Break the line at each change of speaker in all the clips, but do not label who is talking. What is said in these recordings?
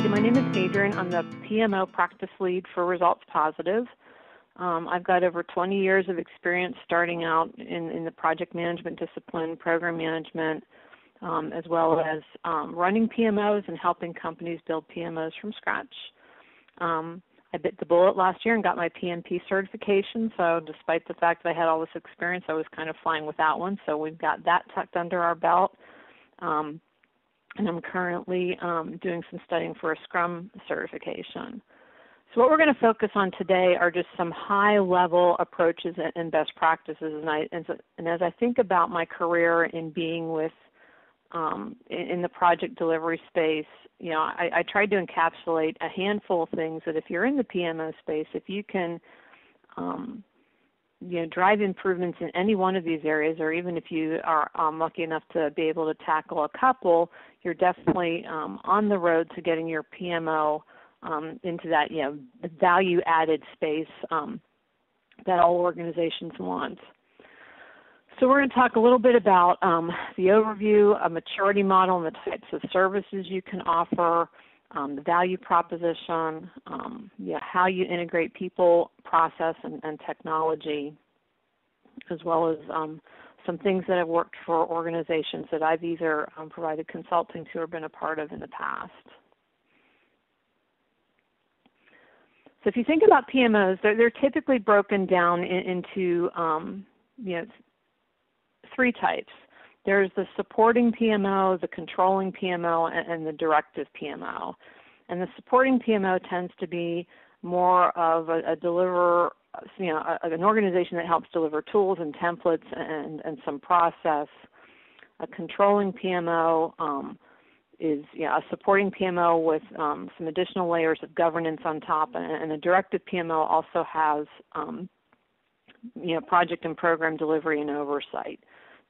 My name is Adrian. I'm the PMO practice lead for ResultsPositive. I've got over 20 years of experience starting out in the project management discipline, program management, as well as running PMOs and helping companies build PMOs from scratch. I bit the bullet last year and got my PMP certification, so despite the fact that I had all this experience, I was kind of flying without one, so we've got that tucked under our belt. And I'm currently doing some studying for a Scrum certification. So what we're going to focus on today are just some high-level approaches and best practices. And as I think about my career in being with in the project delivery space, you know, I tried to encapsulate a handful of things that if you're in the PMO space, if you can you know, drive improvements in any one of these areas, or even if you are lucky enough to be able to tackle a couple, you're definitely on the road to getting your PMO into that, you know, value-added space that all organizations want. So we're going to talk a little bit about the overview, a maturity model, and the types of services you can offer, the value proposition, how you integrate people, process, and technology, as well as some things that have worked for organizations that I've either provided consulting to or been a part of in the past. So if you think about PMOs, they're typically broken down into you know, three types. There's the supporting PMO, the controlling PMO, and the directive PMO. And the supporting PMO tends to be more of a deliverer, you know, an organization that helps deliver tools and templates and some process. A controlling PMO is, you know, a supporting PMO with some additional layers of governance on top, and a directive PMO also has you know, project and program delivery and oversight,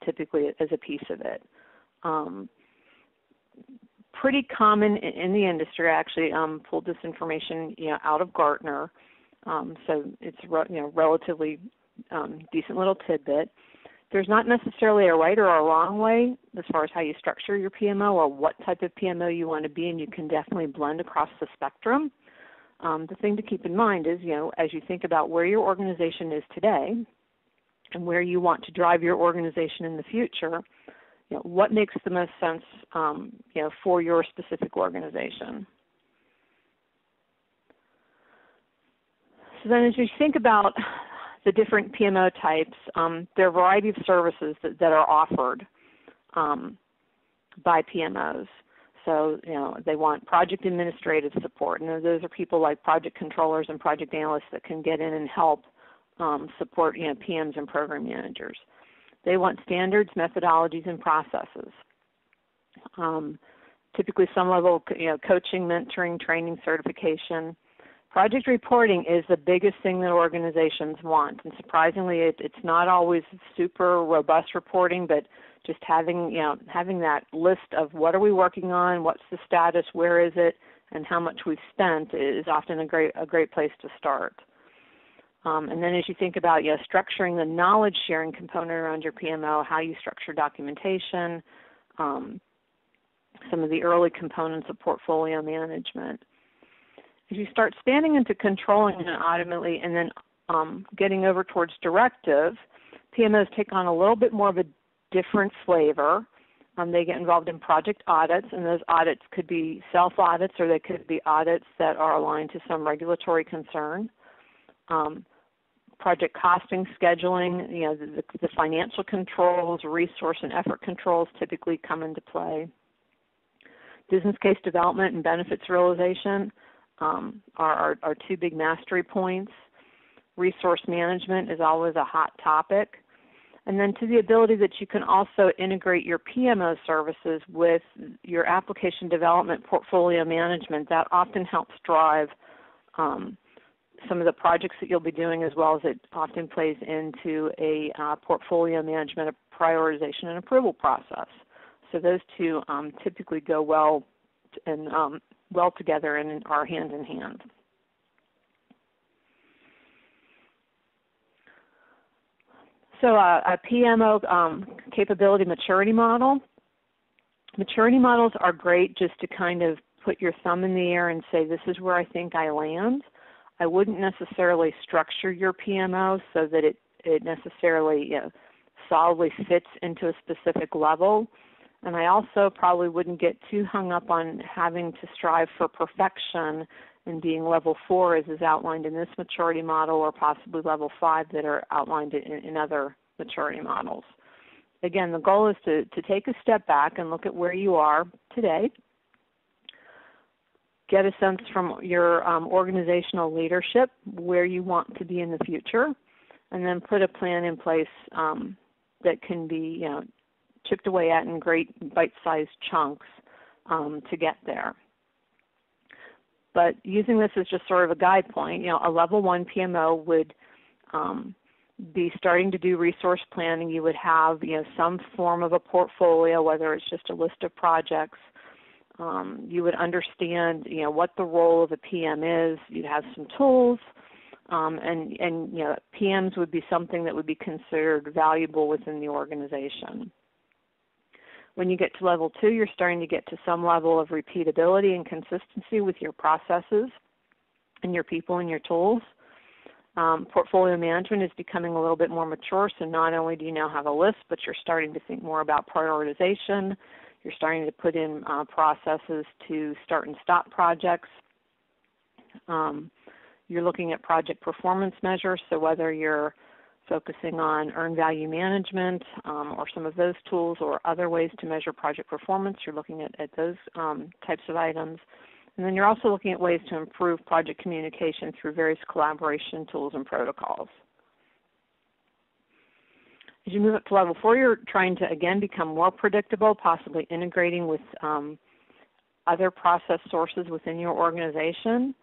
typically as a piece of it. Pretty common in the industry. I actually pulled this information, you know, out of Gartner, so it's you know, relatively decent little tidbit. There's not necessarily a right or a wrong way as far as how you structure your PMO or what type of PMO you want to be, and you can definitely blend across the spectrum. The thing to keep in mind is, you know, as you think about where your organization is today and where you want to drive your organization in the future, you know, what makes the most sense, you know, for your specific organization. So then, as you think about the different PMO types, there are a variety of services that are offered by PMOs. So, you know, they want project administrative support, and those are people like project controllers and project analysts that can get in and help support, you know, PMs and program managers. They want standards, methodologies, and processes. Typically some level of, you know, coaching, mentoring, training, certification. Project reporting is the biggest thing that organizations want, and surprisingly it's not always super robust reporting, but just having, you know, having that list of what are we working on, what's the status, where is it, and how much we've spent is often a great place to start. And then as you think about, you know, structuring the knowledge sharing component around your PMO, how you structure documentation, some of the early components of portfolio management. As you start expanding into controlling and ultimately, and then getting over towards directive, PMOs take on a little bit more of a different flavor. They get involved in project audits, and those audits could be self-audits or they could be audits that are aligned to some regulatory concern. Project costing, scheduling, you know, the financial controls, resource and effort controls typically come into play. Business case development and benefits realization are two big mastery points. Resource management is always a hot topic. And then to the ability that you can also integrate your PMO services with your application development portfolio management, that often helps drive some of the projects that you'll be doing, as well as it often plays into a portfolio management, a prioritization and approval process. So those two typically go well and well together and are hand in hand. So a PMO capability maturity model. Maturity models are great just to kind of put your thumb in the air and say, this is where I think I land. I wouldn't necessarily structure your PMO so that it necessarily solidly fits into a specific level. And I also probably wouldn't get too hung up on having to strive for perfection and being level 4 as is outlined in this maturity model, or possibly level 5 that are outlined in other maturity models. Again, the goal is to take a step back and look at where you are today, get a sense from your organizational leadership where you want to be in the future, and then put a plan in place that can be chipped away at in great bite-sized chunks to get there. But using this as just sort of a guide point, a level 1 PMO would be starting to do resource planning. You would have some form of a portfolio, whether it's just a list of projects. You would understand what the role of a PM is. You'd have some tools, and PMs would be something that would be considered valuable within the organization. When you get to level 2, you're starting to get to some level of repeatability and consistency with your processes and your people and your tools. Portfolio management is becoming a little bit more mature, so not only do you now have a list, but you're starting to think more about prioritization. You're starting to put in processes to start and stop projects. You're looking at project performance measures, so whether you're focusing on earned value management or some of those tools or other ways to measure project performance, you're looking at those types of items. And then you're also looking at ways to improve project communication through various collaboration tools and protocols. As you move up to level 4, you're trying to, again, become more predictable, possibly integrating with other process sources within your organization.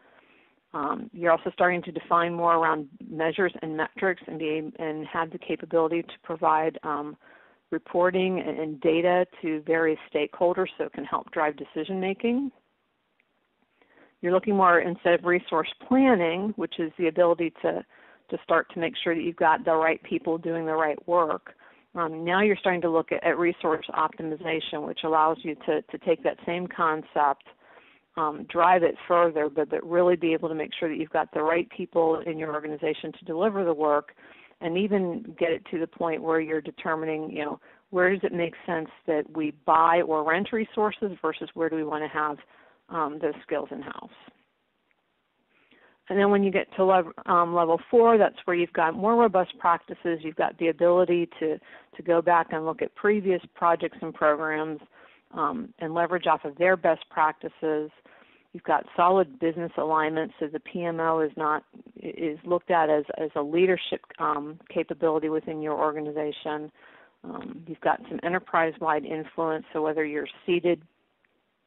You're also starting to define more around measures and metrics and have the capability to provide reporting and data to various stakeholders so it can help drive decision making. You're looking more, instead of resource planning, which is the ability to start to make sure that you've got the right people doing the right work. Now you're starting to look at resource optimization, which allows you to take that same concept, drive it further, but really be able to make sure that you've got the right people in your organization to deliver the work, and even get it to the point where you're determining, where does it make sense that we buy or rent resources versus where do we want to have those skills in-house. And then when you get to level 4, that's where you've got more robust practices. You've got the ability to go back and look at previous projects and programs and leverage off of their best practices. You've got solid business alignment, so the PMO is looked at as a leadership capability within your organization. You've got some enterprise-wide influence, so whether you're seated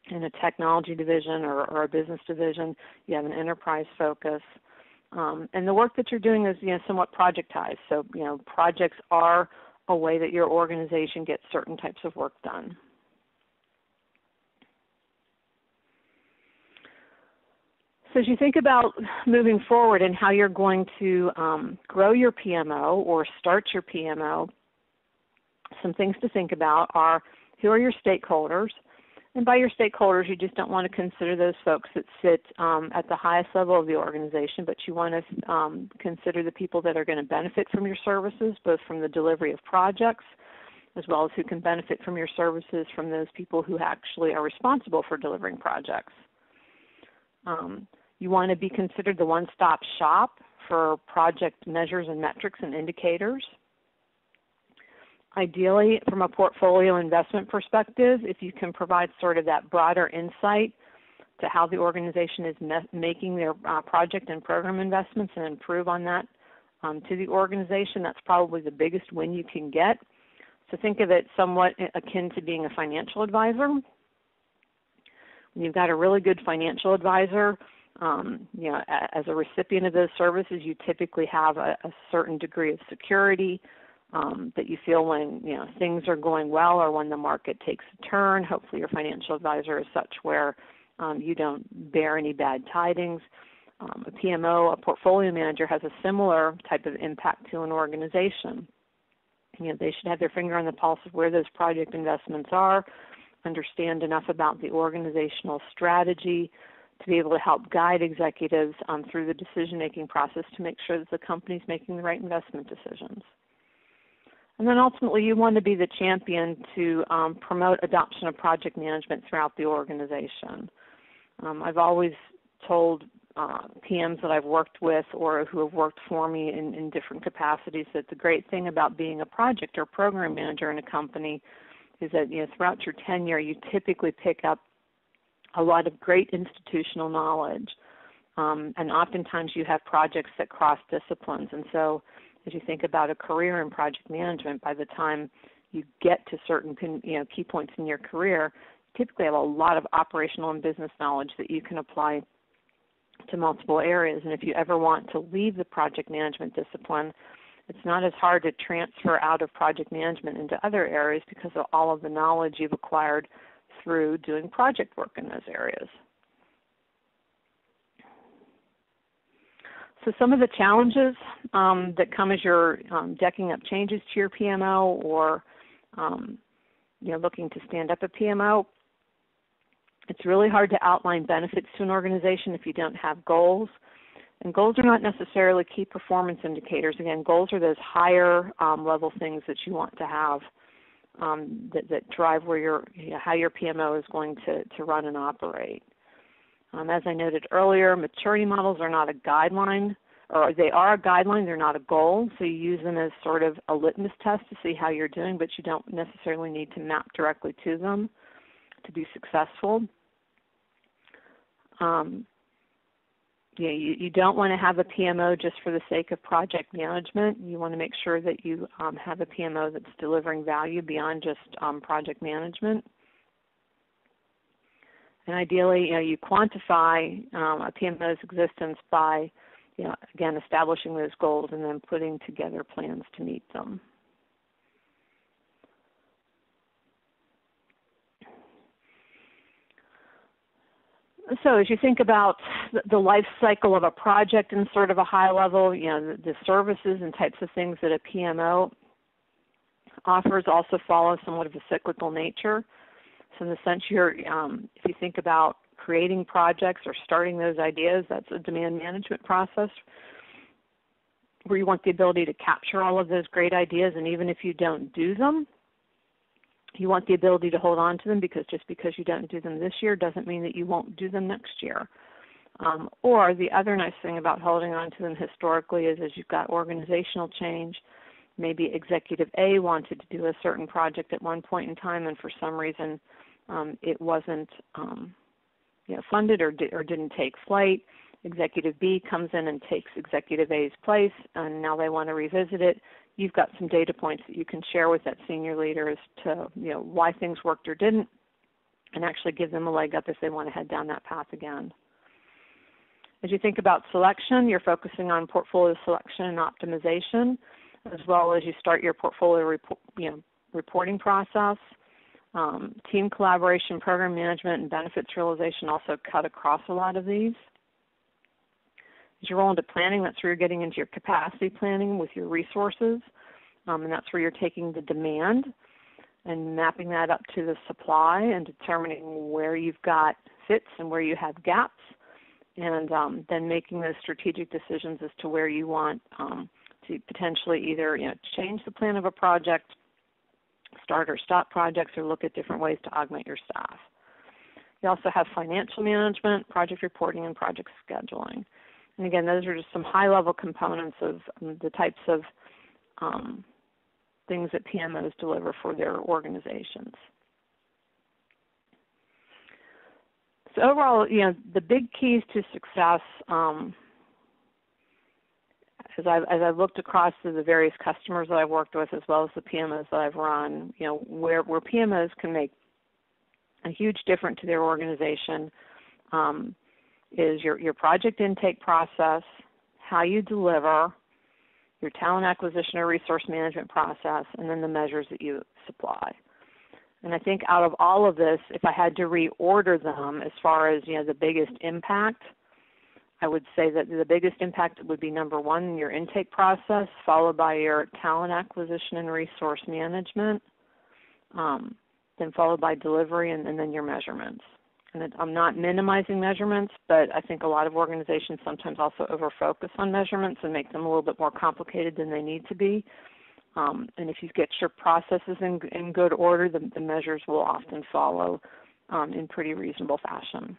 in a technology division or a business division, you have an enterprise focus. And the work that you're doing is somewhat projectized. So projects are a way that your organization gets certain types of work done. So as you think about moving forward and how you're going to grow your PMO or start your PMO, some things to think about are, who are your stakeholders? And by your stakeholders, you just don't want to consider those folks that sit at the highest level of the organization, but you want to consider the people that are going to benefit from your services, both from the delivery of projects, as well as who can benefit from your services from those people who actually are responsible for delivering projects. You want to be considered the one-stop shop for project measures and metrics and indicators. Ideally, from a portfolio investment perspective, if you can provide sort of that broader insight to how the organization is making their project and program investments and improve on that to the organization, that's probably the biggest win you can get. So think of it somewhat akin to being a financial advisor. When you've got a really good financial advisor, as a recipient of those services, you typically have a certain degree of security that you feel when things are going well or when the market takes a turn. Hopefully your financial advisor is such where you don't bear any bad tidings. A PMO, a portfolio manager, has a similar type of impact to an organization. They should have their finger on the pulse of where those project investments are, understand enough about the organizational strategy to be able to help guide executives through the decision-making process to make sure that the company's making the right investment decisions. And then ultimately, you want to be the champion to promote adoption of project management throughout the organization. I've always told PMs that I've worked with or who have worked for me in different capacities that the great thing about being a project or program manager in a company is that throughout your tenure, you typically pick up a lot of great institutional knowledge. And oftentimes you have projects that cross disciplines. And so as you think about a career in project management, by the time you get to certain key points in your career, you typically have a lot of operational and business knowledge that you can apply to multiple areas. And if you ever want to leave the project management discipline, it's not as hard to transfer out of project management into other areas because of all of the knowledge you've acquired through doing project work in those areas. So some of the challenges that come as you're decking up changes to your PMO or looking to stand up a PMO, it's really hard to outline benefits to an organization if you don't have goals. And goals are not necessarily key performance indicators. Again, goals are those higher level things that you want to have that drive where how your PMO is going to run and operate. As I noted earlier, maturity models are not a guideline, or they are a guideline, they're not a goal. So you use them as sort of a litmus test to see how you're doing, but you don't necessarily need to map directly to them to be successful. You don't want to have a PMO just for the sake of project management. You want to make sure that you have a PMO that's delivering value beyond just project management. And ideally, you quantify a PMO's existence by, again, establishing those goals and then putting together plans to meet them. So as you think about the life cycle of a project in sort of a high level, the services and types of things that a PMO offers also follow somewhat of a cyclical nature. So in the sense if you think about creating projects or starting those ideas, that's a demand management process where you want the ability to capture all of those great ideas, and even if you don't do them, you want the ability to hold on to them, because just because you don't do them this year doesn't mean that you won't do them next year. Or the other nice thing about holding on to them historically is as you've got organizational change, maybe Executive A wanted to do a certain project at one point in time, and for some reason it wasn't funded or didn't take flight. Executive B comes in and takes Executive A's place, and now they want to revisit it. You've got some data points that you can share with that senior leader as to why things worked or didn't, and actually give them a leg up if they want to head down that path again. As you think about selection, you're focusing on portfolio selection and optimization, as well as you start your portfolio reporting process. Team collaboration, program management, and benefits realization also cut across a lot of these. As you roll into planning, that's where you're getting into your capacity planning with your resources, and that's where you're taking the demand and mapping that up to the supply and determining where you've got fits and where you have gaps, and then making those strategic decisions as to where you want to potentially either change the plan of a project, start or stop projects, or look at different ways to augment your staff. You also have financial management, project reporting, and project scheduling. And again, those are just some high-level components of the types of things that PMOs deliver for their organizations. So overall, the big keys to success, as I've looked across to the various customers that I've worked with, as well as the PMOs that I've run, where PMOs can make a huge difference to their organization, is your project intake process, how you deliver, your talent acquisition or resource management process, and then the measures that you supply. And I think out of all of this, if I had to reorder them as far as the biggest impact, I would say that the biggest impact would be number one, your intake process, followed by your talent acquisition and resource management. then followed by delivery, and then your measurements. And I'm not minimizing measurements, but I think a lot of organizations sometimes also over-focus on measurements and make them a little bit more complicated than they need to be. And if you get your processes in good order, the measures will often follow in pretty reasonable fashion.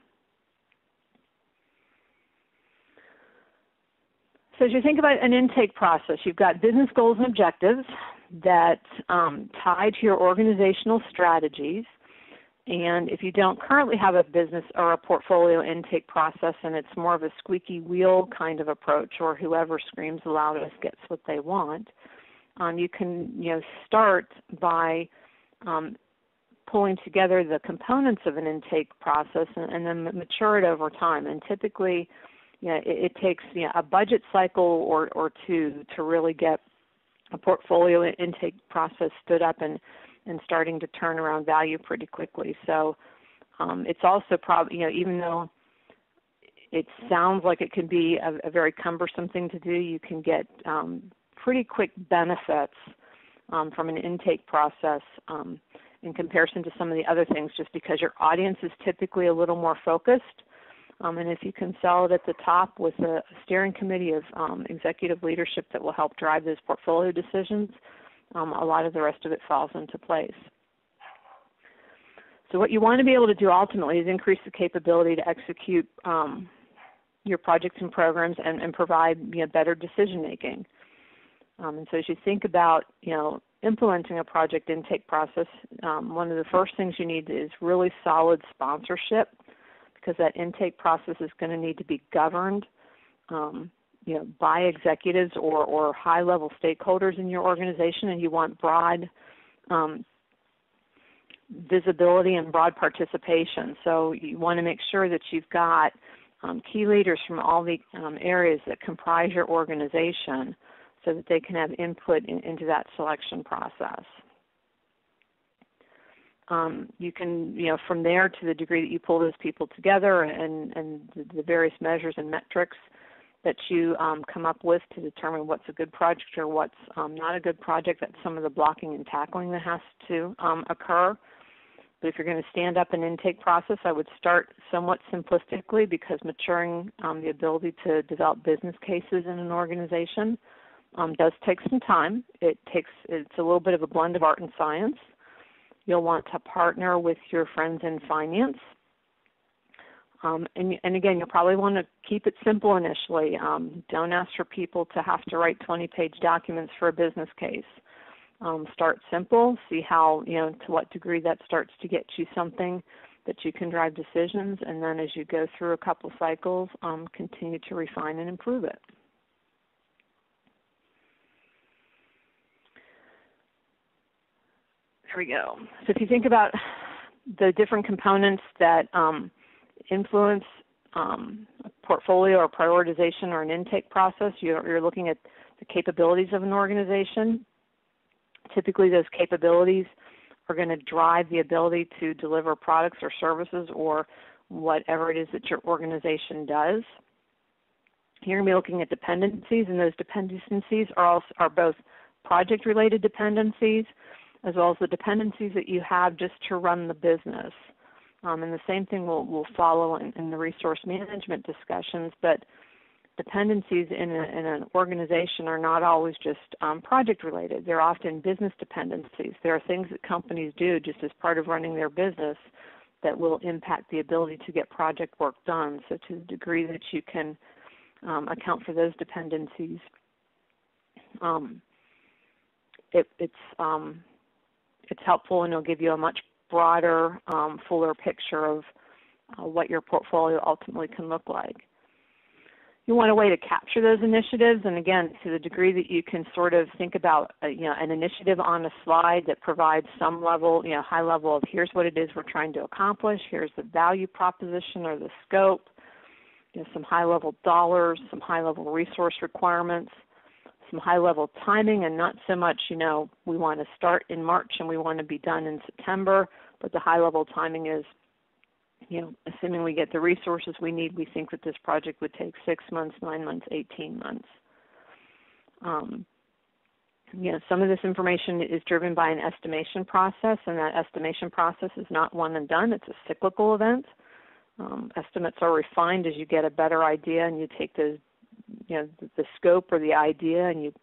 So as you think about an intake process, you've got business goals and objectives that tie to your organizational strategies. And if you don't currently have a business or a portfolio intake process and it's more of a squeaky wheel kind of approach, or whoever screams the loudest gets what they want, you can start by pulling together the components of an intake process and then mature it over time. And typically, it takes a budget cycle or two to really get a portfolio intake process stood up and starting to turn around value pretty quickly. So it's also probably, even though it sounds like it can be a very cumbersome thing to do, you can get pretty quick benefits from an intake process in comparison to some of the other things, just because your audience is typically a little more focused. And if you can sell it at the top with a steering committee of executive leadership that will help drive those portfolio decisions, a lot of the rest of it falls into place. So what you want to be able to do ultimately is increase the capability to execute your projects and programs and provide better decision making. And so as you think about implementing a project intake process, one of the first things you need is really solid sponsorship, because that intake process is going to need to be governed by executives or high-level stakeholders in your organization, and you want broad visibility and broad participation. So you want to make sure that you've got key leaders from all the areas that comprise your organization so that they can have input into that selection process. You can, from there, to the degree that you pull those people together and the various measures and metrics that you come up with to determine what's a good project or what's not a good project, that's some of the blocking and tackling that has to occur. But if you're going to stand up an intake process, I would start somewhat simplistically, because maturing the ability to develop business cases in an organization does take some time. It's a little bit of a blend of art and science. You'll want to partner with your friends in finance. And again, you'll probably want to keep it simple initially. Don't ask for people to have to write 20-page documents for a business case. Start simple, see how, to what degree that starts to get you something that you can drive decisions, and then as you go through a couple cycles, continue to refine and improve it. There we go. So if you think about the different components that influence a portfolio or prioritization or an intake process, you're looking at the capabilities of an organization. Typically, those capabilities are going to drive the ability to deliver products or services or whatever it is that your organization does. You're going to be looking at dependencies, and those dependencies are both project-related dependencies as well as the dependencies that you have just to run the business. And the same thing will follow in the resource management discussions, but dependencies in an organization are not always just project-related. They're often business dependencies. There are things that companies do just as part of running their business that will impact the ability to get project work done. So to the degree that you can account for those dependencies, it's helpful, and it'll give you a much broader, fuller picture of what your portfolio ultimately can look like. You want a way to capture those initiatives, and again, to the degree that you can sort of think about an initiative on a slide that provides some level, high level of here's what it is we're trying to accomplish, here's the value proposition or the scope, some high level dollars, some high level resource requirements, some high level timing, and not so much, we want to start in March and we want to be done in September, but the high level timing is, assuming we get the resources we need, we think that this project would take 6 months, 9 months, 18 months. Some of this information is driven by an estimation process, and that estimation process is not one and done. It's a cyclical event. Estimates are refined as you get a better idea, and you take the scope or the idea, and you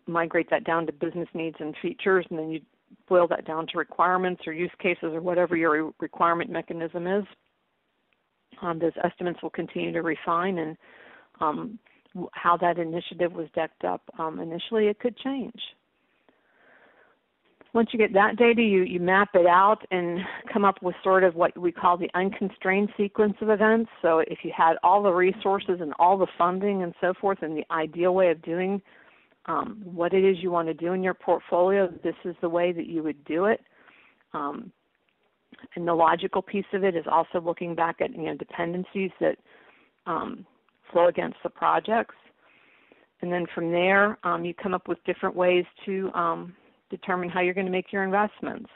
migrate that down to business needs and features, and then you boil that down to requirements or use cases or whatever your requirement mechanism is. Those estimates will continue to refine, and how that initiative was decked up initially, it could change. Once you get that data, you map it out and come up with sort of what we call the unconstrained sequence of events. So if you had all the resources and all the funding and so forth, and the ideal way of doing what it is you want to do in your portfolio, this is the way that you would do it. And the logical piece of it is also looking back at dependencies that flow against the projects. And then from there, you come up with different ways to determine how you're going to make your investments.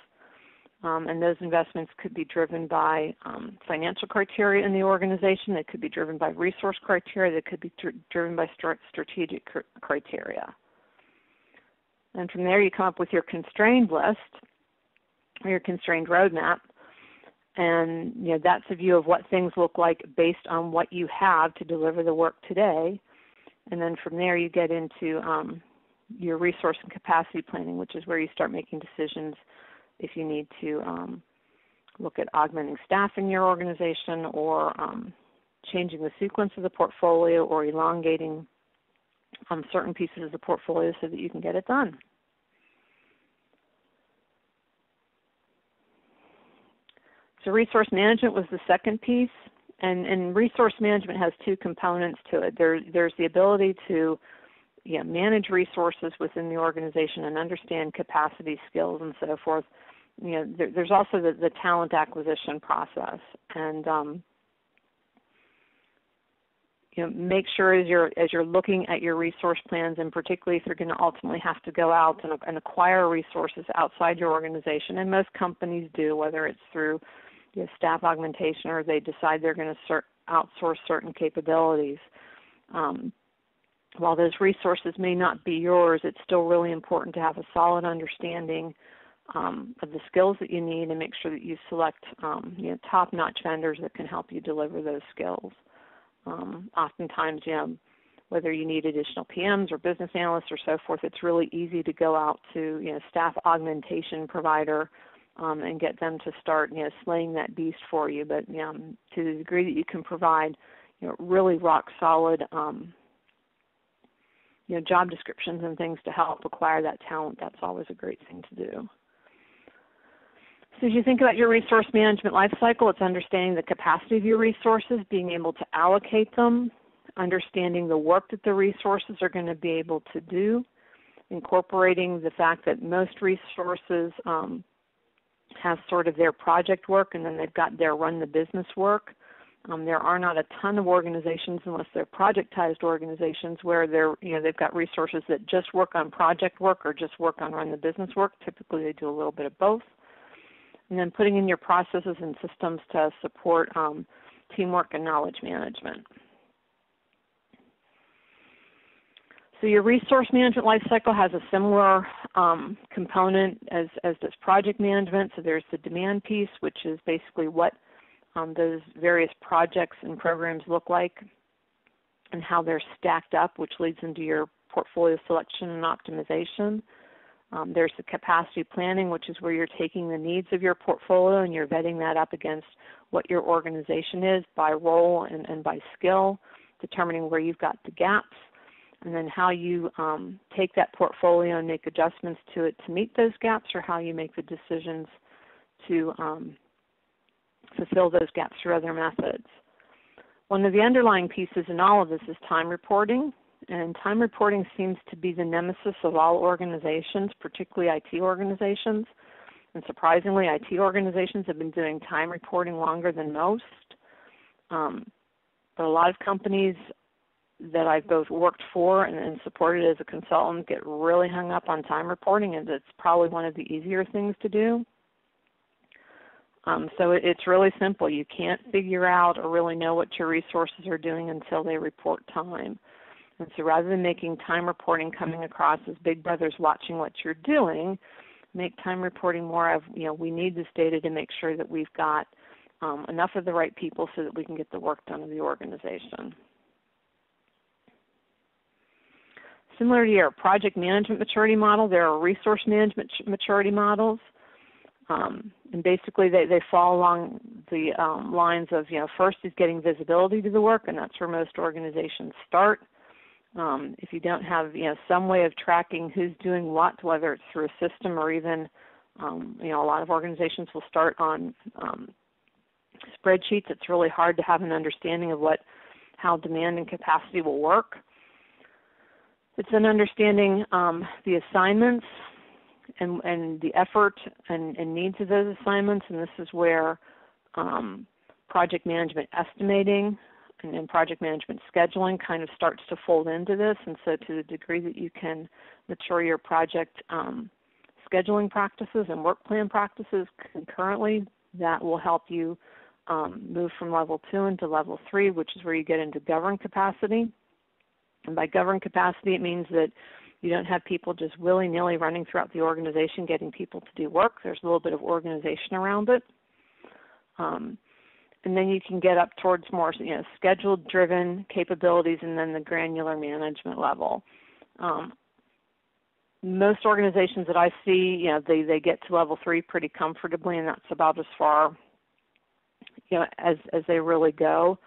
And those investments could be driven by financial criteria in the organization. They could be driven by resource criteria. They could be driven by strategic criteria. And from there, you come up with your constrained list, or your constrained roadmap. And that's a view of what things look like based on what you have to deliver the work today. And then from there, you get into your resource and capacity planning, which is where you start making decisions if you need to look at augmenting staff in your organization, or changing the sequence of the portfolio, or elongating certain pieces of the portfolio so that you can get it done. So resource management was the second piece, and resource management has two components to it. There's the ability to manage resources within the organization and understand capacity, skills, and so forth. There's also the talent acquisition process, and make sure as you're looking at your resource plans, and particularly if you're going to ultimately have to go out and acquire resources outside your organization, and most companies do, whether it's through staff augmentation or they decide they're going to outsource certain capabilities. While those resources may not be yours, it's still really important to have a solid understanding of the skills that you need, and make sure that you select top-notch vendors that can help you deliver those skills. Oftentimes, whether you need additional PMs or business analysts or so forth, it's really easy to go out to staff augmentation provider and get them to start slaying that beast for you. But to the degree that you can provide really rock solid job descriptions and things to help acquire that talent, that's always a great thing to do. So as you think about your resource management lifecycle, it's understanding the capacity of your resources, being able to allocate them, understanding the work that the resources are going to be able to do, incorporating the fact that most resources have sort of their project work, and then they've got their run the business work. There are not a ton of organizations, unless they're projectized organizations, where they've got resources that just work on project work or just work on run the business work. Typically, they do a little bit of both. And then putting in your processes and systems to support teamwork and knowledge management. So your resource management lifecycle has a similar component as does project management. So there's the demand piece, which is basically what those various projects and programs look like and how they're stacked up, which leads into your portfolio selection and optimization. There's the capacity planning, which is where you're taking the needs of your portfolio and you're vetting that up against what your organization is by role and by skill, determining where you've got the gaps, and then how you take that portfolio and make adjustments to it to meet those gaps, or how you make the decisions to fulfill those gaps through other methods. One of the underlying pieces in all of this is time reporting, and time reporting seems to be the nemesis of all organizations, particularly IT organizations. And surprisingly, IT organizations have been doing time reporting longer than most. But a lot of companies that I've both worked for and supported as a consultant get really hung up on time reporting, and it's probably one of the easier things to do. So it's really simple. You can't figure out or really know what your resources are doing until they report time. And so rather than making time reporting coming across as big brother's watching what you're doing, make time reporting more of, we need this data to make sure that we've got enough of the right people so that we can get the work done of the organization. Similar to your project management maturity model, there are resource management maturity models. And basically they fall along the lines of, first is getting visibility to the work, and that's where most organizations start. If you don't have, some way of tracking who's doing what, whether it's through a system or even, a lot of organizations will start on spreadsheets. It's really hard to have an understanding of how demand and capacity will work. It's an understanding the assignments and the effort and needs of those assignments, and this is where project management estimating and project management scheduling kind of starts to fold into this. And so to the degree that you can mature your project scheduling practices and work plan practices concurrently, that will help you move from level 2 into level 3, which is where you get into governed capacity. And by governed capacity, it means that you don't have people just willy-nilly running throughout the organization getting people to do work. There's a little bit of organization around it. And then you can get up towards more schedule-driven capabilities and then the granular management level. Most organizations that I see, they get to level 3 pretty comfortably, and that's about as far as they really go.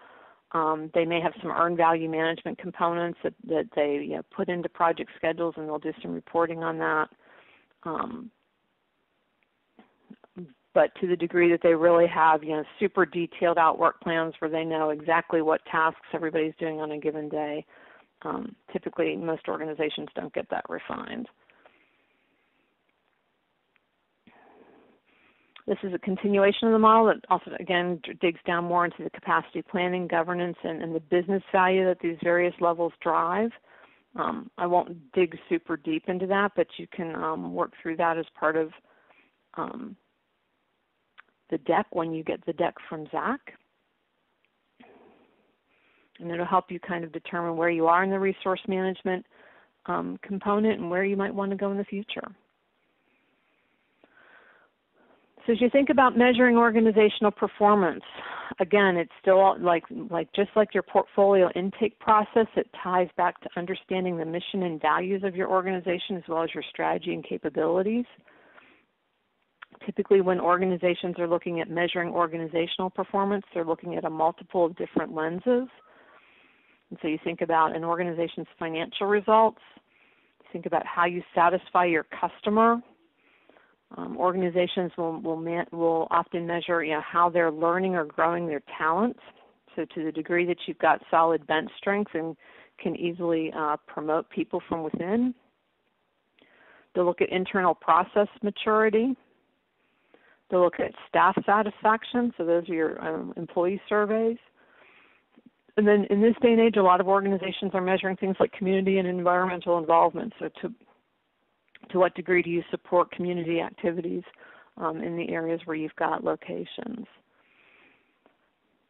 They may have some earned value management components that they put into project schedules, and they'll do some reporting on that. But to the degree that they really have super detailed out work plans where they know exactly what tasks everybody's doing on a given day, typically most organizations don't get that refined. This is a continuation of the model that also, again, digs down more into the capacity planning, governance, and the business value that these various levels drive. I won't dig super deep into that, but you can work through that as part of the deck when you get the deck from Zach. And it'll help you kind of determine where you are in the resource management component and where you might want to go in the future. So as you think about measuring organizational performance, again, it's still just like your portfolio intake process, it ties back to understanding the mission and values of your organization as well as your strategy and capabilities. Typically when organizations are looking at measuring organizational performance, they're looking at a multiple of different lenses. And so you think about an organization's financial results, you think about how you satisfy your customer. Organizations will often measure how they're learning or growing their talents. So to the degree that you've got solid bench strength and can easily promote people from within. They'll look at internal process maturity. They'll look at staff satisfaction, so those are your employee surveys. And then in this day and age, a lot of organizations are measuring things like community and environmental involvement. So to what degree do you support community activities in the areas where you've got locations?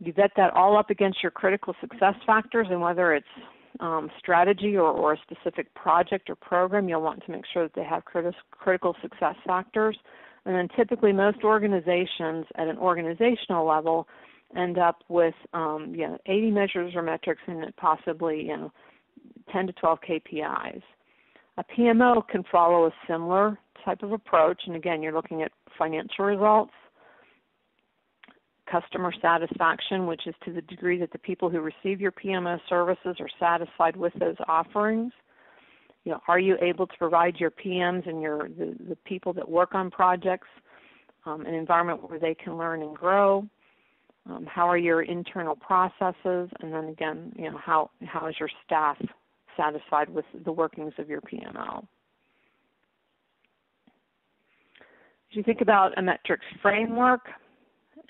You vet that all up against your critical success factors, and whether it's strategy or a specific project or program, you'll want to make sure that they have critical success factors. And then typically most organizations at an organizational level end up with 80 measures or metrics and possibly 10 to 12 KPIs. A PMO can follow a similar type of approach, and again, you're looking at financial results, customer satisfaction, which is to the degree that the people who receive your PMO services are satisfied with those offerings. Are you able to provide your PMs and the people that work on projects an environment where they can learn and grow? How are your internal processes? And then again, how is your staff satisfied with the workings of your PMO? As you think about a metrics framework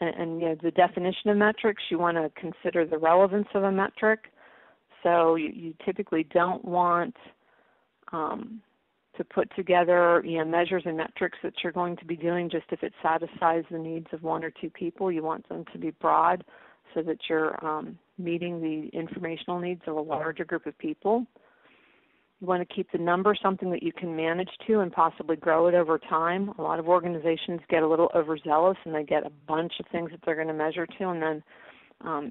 and the definition of metrics, you want to consider the relevance of a metric. So you typically don't want to put together measures and metrics that you're going to be doing just if it satisfies the needs of one or two people. You want them to be broad so that you're meeting the informational needs of a larger group of people. You want to keep the number something that you can manage to and possibly grow it over time. A lot of organizations get a little overzealous and they get a bunch of things that they're going to measure to, and then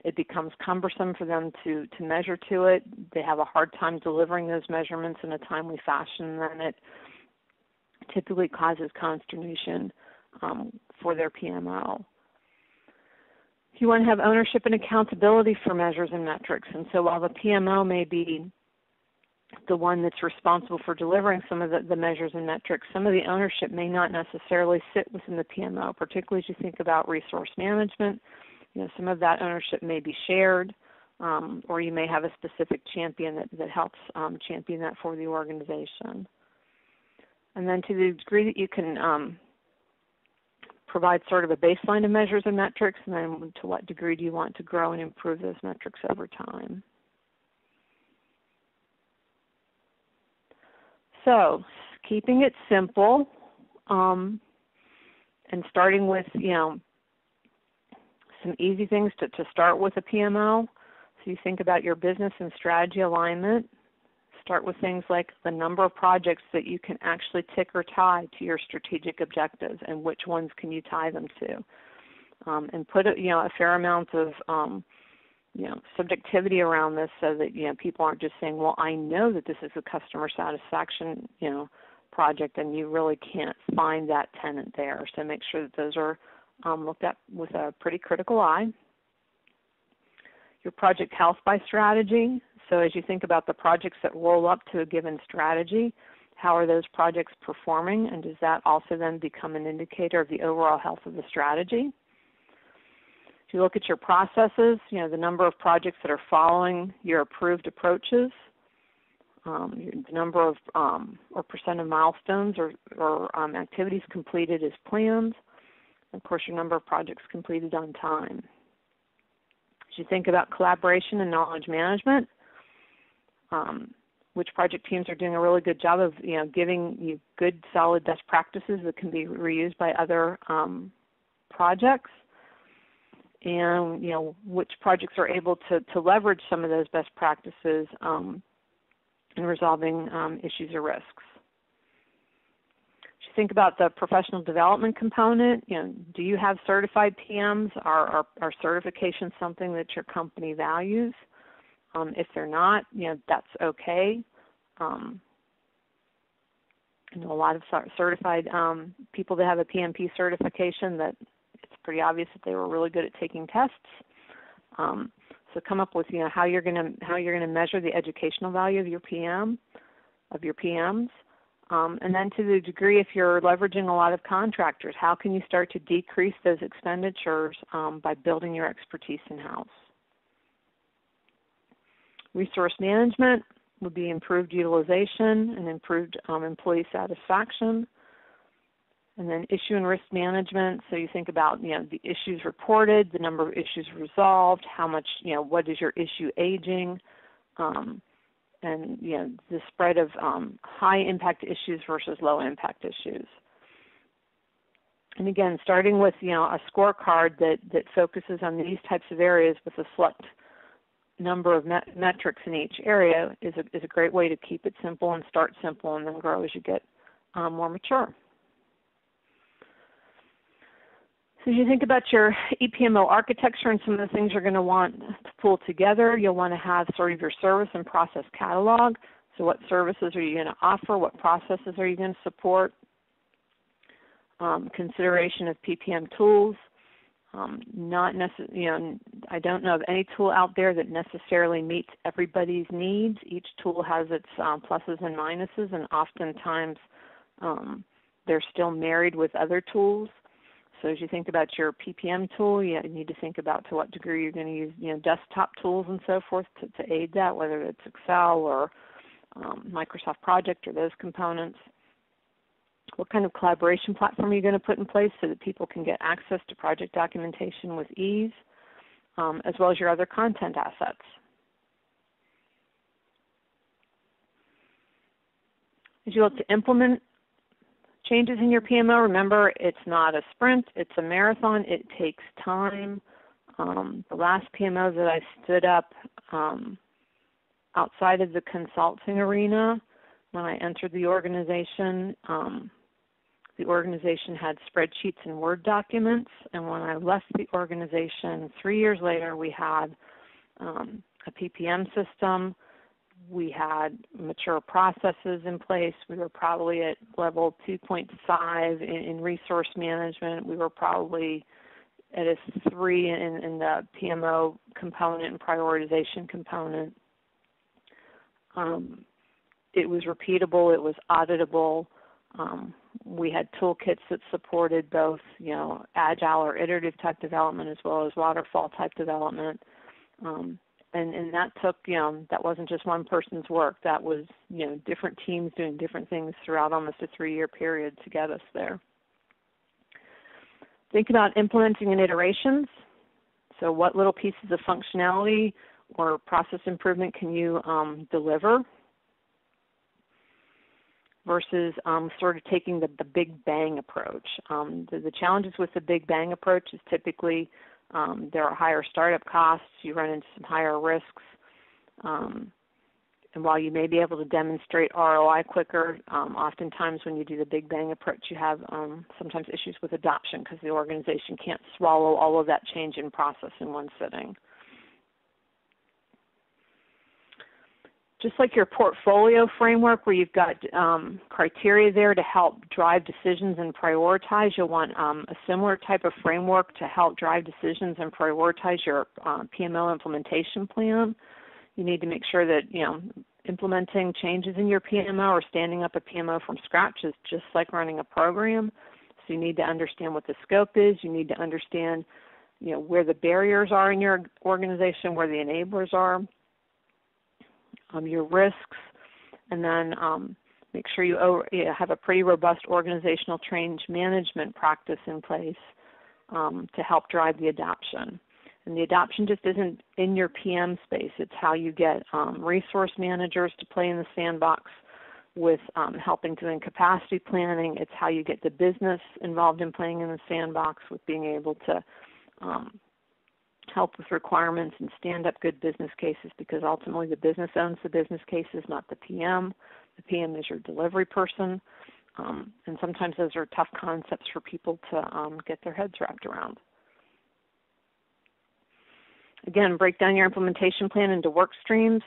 it becomes cumbersome for them to measure to it. They have a hard time delivering those measurements in a timely fashion, and then it typically causes consternation for their PMO. You want to have ownership and accountability for measures and metrics, and so while the PMO may be the one that's responsible for delivering some of the measures and metrics, some of the ownership may not necessarily sit within the PMO, particularly as you think about resource management. Some of that ownership may be shared, or you may have a specific champion that helps champion that for the organization. And then to the degree that you can provide sort of a baseline of measures and metrics, and then to what degree do you want to grow and improve those metrics over time. So keeping it simple and starting with, some easy things to start with a PMO. So you think about your business and strategy alignment. Start with things like the number of projects that you can actually tick or tie to your strategic objectives, and which ones can you tie them to. And put a fair amount of subjectivity around this, so that people aren't just saying, well, I know that this is a customer satisfaction project, and you really can't find that tenant there. So make sure that those are looked at with a pretty critical eye. Your project health by strategy. So as you think about the projects that roll up to a given strategy, how are those projects performing, and does that also then become an indicator of the overall health of the strategy? If you look at your processes, the number of projects that are following your approved approaches, the number of or percent of milestones or activities completed as planned, and of course your number of projects completed on time. As you think about collaboration and knowledge management, which project teams are doing a really good job of giving you good, solid best practices that can be reused by other projects, and which projects are able to leverage some of those best practices in resolving issues or risks. As you think about the professional development component, do you have certified PMs? Are certifications something that your company values? If they're not, that's okay. I know a lot of certified people that have a PMP certification that it's pretty obvious that they were really good at taking tests. So come up with how you're going to measure the educational value of your PMs. And then to the degree if you're leveraging a lot of contractors, how can you start to decrease those expenditures by building your expertise in-house? Resource management would be improved utilization and improved employee satisfaction. And then issue and risk management, so you think about the issues reported, the number of issues resolved, how much, what is your issue aging, and the spread of high impact issues versus low impact issues. And again, starting with a scorecard that focuses on these types of areas with a select number of metrics in each area is a great way to keep it simple and start simple and then grow as you get more mature. So as you think about your EPMO architecture and some of the things you're going to want to pull together, you'll want to have sort of your service and process catalog. So what services are you going to offer? What processes are you going to support? Consideration of PPM tools. Not necessarily, I don't know of any tool out there that necessarily meets everybody's needs. Each tool has its pluses and minuses, and oftentimes they're still married with other tools. So as you think about your PPM tool, you need to think about to what degree you're going to use desktop tools and so forth to aid that, whether it's Excel or Microsoft Project or those components. What kind of collaboration platform are you going to put in place so that people can get access to project documentation with ease, as well as your other content assets? As you look to implement changes in your PMO, remember it's not a sprint, it's a marathon. It takes time. The last PMO that I stood up outside of the consulting arena, When I entered the organization had spreadsheets and Word documents, and when I left the organization 3 years later, we had a PPM system. We had mature processes in place. We were probably at level 2.5 in resource management. We were probably at a 3 in the PMO component and prioritization component. It was repeatable. It was auditable. We had toolkits that supported both, agile or iterative type development as well as waterfall type development. And that took, that wasn't just one person's work. That was, different teams doing different things throughout almost a 3-year period to get us there. Think about implementing in iterations. So what little pieces of functionality or process improvement can you deliver versus sort of taking the big bang approach. The challenges with the big bang approach is typically there are higher startup costs, you run into some higher risks, and while you may be able to demonstrate ROI quicker, oftentimes when you do the big bang approach you have sometimes issues with adoption because the organization can't swallow all of that change in process in one sitting. Just like your portfolio framework where you've got criteria there to help drive decisions and prioritize, you'll want a similar type of framework to help drive decisions and prioritize your PMO implementation plan. You need to make sure that, implementing changes in your PMO or standing up a PMO from scratch is just like running a program. So you need to understand what the scope is. You need to understand, where the barriers are in your organization, where the enablers are. Your risks, and then make sure you have a pretty robust organizational change management practice in place to help drive the adoption. And the adoption just isn't in your PM space. It's how you get resource managers to play in the sandbox with helping doing capacity planning. It's how you get the business involved in playing in the sandbox with being able to help with requirements and stand up good business cases, because ultimately the business owns the business cases, not the PM. The PM is your delivery person, and sometimes those are tough concepts for people to get their heads wrapped around. Again, break down your implementation plan into work streams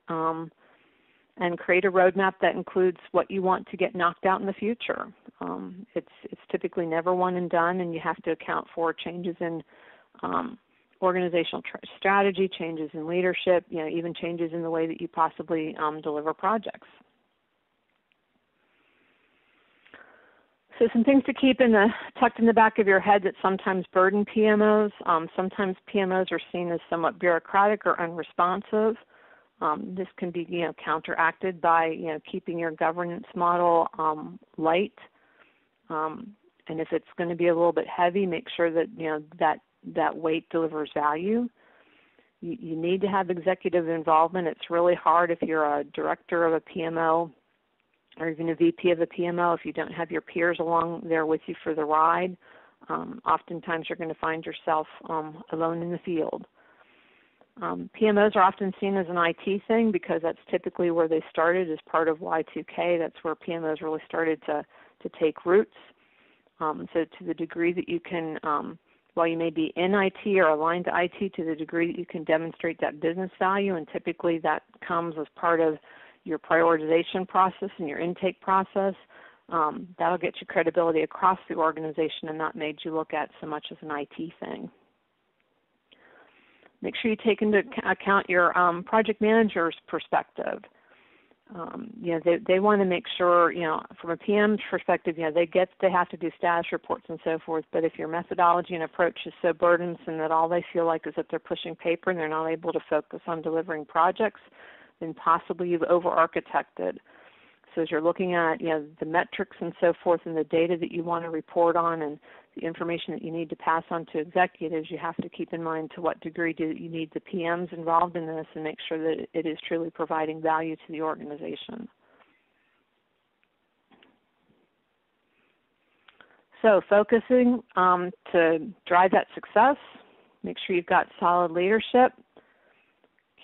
and create a roadmap that includes what you want to get knocked out in the future. It's typically never one and done, and you have to account for changes in organizational strategy, changes in leadership, even changes in the way that you possibly deliver projects. So some things to keep tucked in the back of your head that sometimes burden PMOs. Sometimes PMOs are seen as somewhat bureaucratic or unresponsive. This can be counteracted by keeping your governance model light. And if it's going to be a little bit heavy, make sure that that weight delivers value. You need to have executive involvement. It's really hard if you're a director of a PMO or even a VP of a PMO if you don't have your peers along there with you for the ride. Oftentimes you're going to find yourself alone in the field. PMOs are often seen as an IT thing because that's typically where they started as part of Y2K. That's where PMOs really started to take roots. So to the degree that you can while you may be in IT or aligned to IT, to the degree that you can demonstrate that business value, and typically that comes as part of your prioritization process and your intake process, that'll get you credibility across the organization and not made you look at so much as an IT thing. Make sure you take into account your project manager's perspective. They want to make sure, from a PM's perspective, they have to do status reports and so forth, but if your methodology and approach is so burdensome that all they feel like is that they're pushing paper and they're not able to focus on delivering projects, then possibly you've over-architected. So as you're looking at, the metrics and so forth and the data that you want to report on and the information that you need to pass on to executives, you have to keep in mind to what degree do you need the PMs involved in this and make sure that it is truly providing value to the organization. So focusing to drive that success, make sure you've got solid leadership,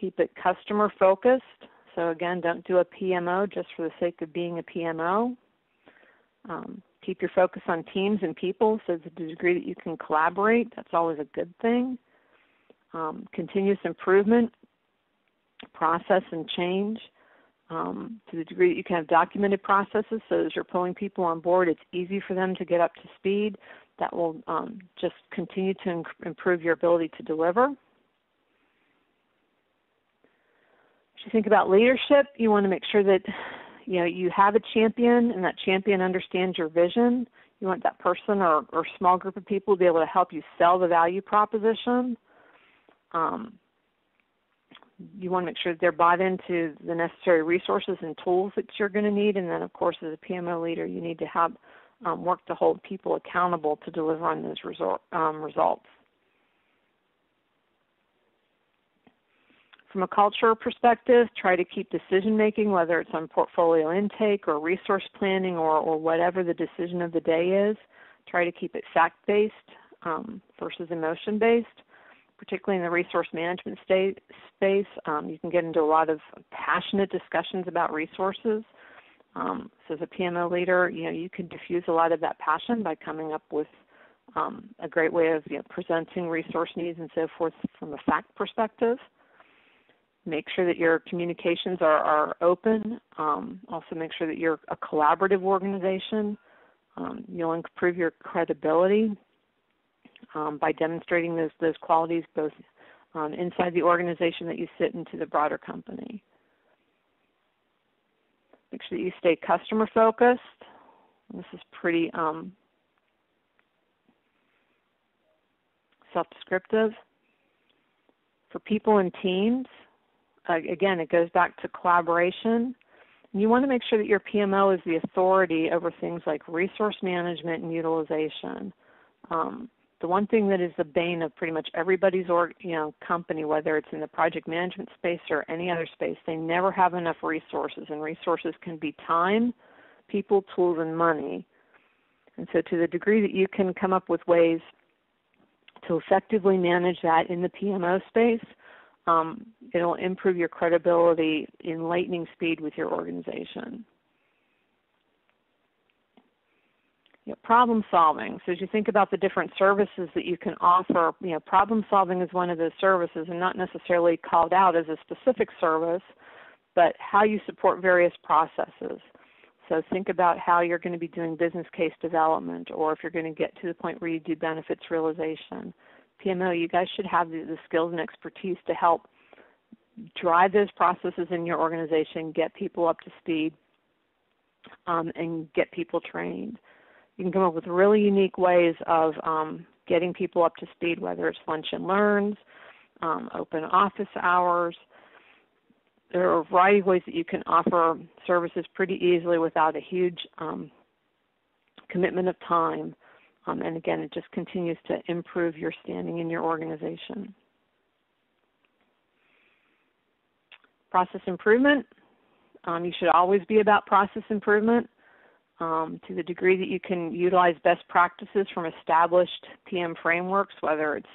keep it customer focused, So again, don't do a PMO just for the sake of being a PMO. Keep your focus on teams and people, so to the degree that you can collaborate, that's always a good thing. Continuous improvement, process and change. To the degree that you can have documented processes, so as you're pulling people on board, it's easy for them to get up to speed. That will just continue to improve your ability to deliver. As you think about leadership, you want to make sure that you have a champion, and that champion understands your vision. You want that person or small group of people to be able to help you sell the value proposition. You want to make sure that they're bought into the necessary resources and tools that you're going to need. And then, of course, as a PMO leader, you need to have work to hold people accountable to deliver on those results. From a culture perspective, try to keep decision-making, whether it's on portfolio intake or resource planning or whatever the decision of the day is, try to keep it fact-based versus emotion-based. Particularly in the resource management space, you can get into a lot of passionate discussions about resources. So as a PMO leader, you can diffuse a lot of that passion by coming up with a great way of presenting resource needs and so forth from a fact perspective. Make sure that your communications are open. Also make sure that you're a collaborative organization. You'll improve your credibility by demonstrating those qualities both inside the organization that you sit into the broader company. Make sure that you stay customer focused. This is pretty self-descriptive. For people and teams, again, it goes back to collaboration. You want to make sure that your PMO is the authority over things like resource management and utilization. The one thing that is the bane of pretty much everybody's company, whether it's in the project management space or any other space, they never have enough resources, and resources can be time, people, tools, and money. And so to the degree that you can come up with ways to effectively manage that in the PMO space, it'll improve your credibility in lightning speed with your organization. Problem solving. So as you think about the different services that you can offer, problem solving is one of those services, and not necessarily called out as a specific service, but how you support various processes. So think about how you're going to be doing business case development, or if you're going to get to the point where you do benefits realization. PMO, you guys should have the skills and expertise to help drive those processes in your organization, get people up to speed, and get people trained. You can come up with really unique ways of getting people up to speed, whether it's lunch and learns, open office hours. There are a variety of ways that you can offer services pretty easily without a huge commitment of time. And again, it just continues to improve your standing in your organization. Process improvement. You should always be about process improvement. To the degree that you can utilize best practices from established PM frameworks, whether it's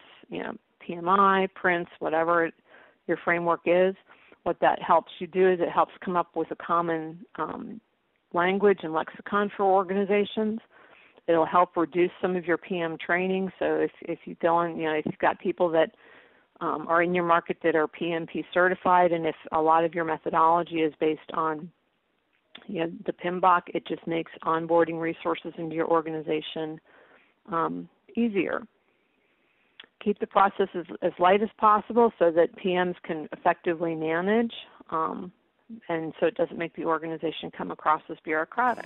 PMI, Prince, whatever your framework is, what that helps you do is it helps come up with a common language and lexicon for organizations. It'll help reduce some of your PM training. So if you go on, if you've got people that are in your market that are PMP certified, and if a lot of your methodology is based on the PMBOK, it just makes onboarding resources into your organization easier. Keep the process as light as possible so that PMs can effectively manage, and so it doesn't make the organization come across as bureaucratic.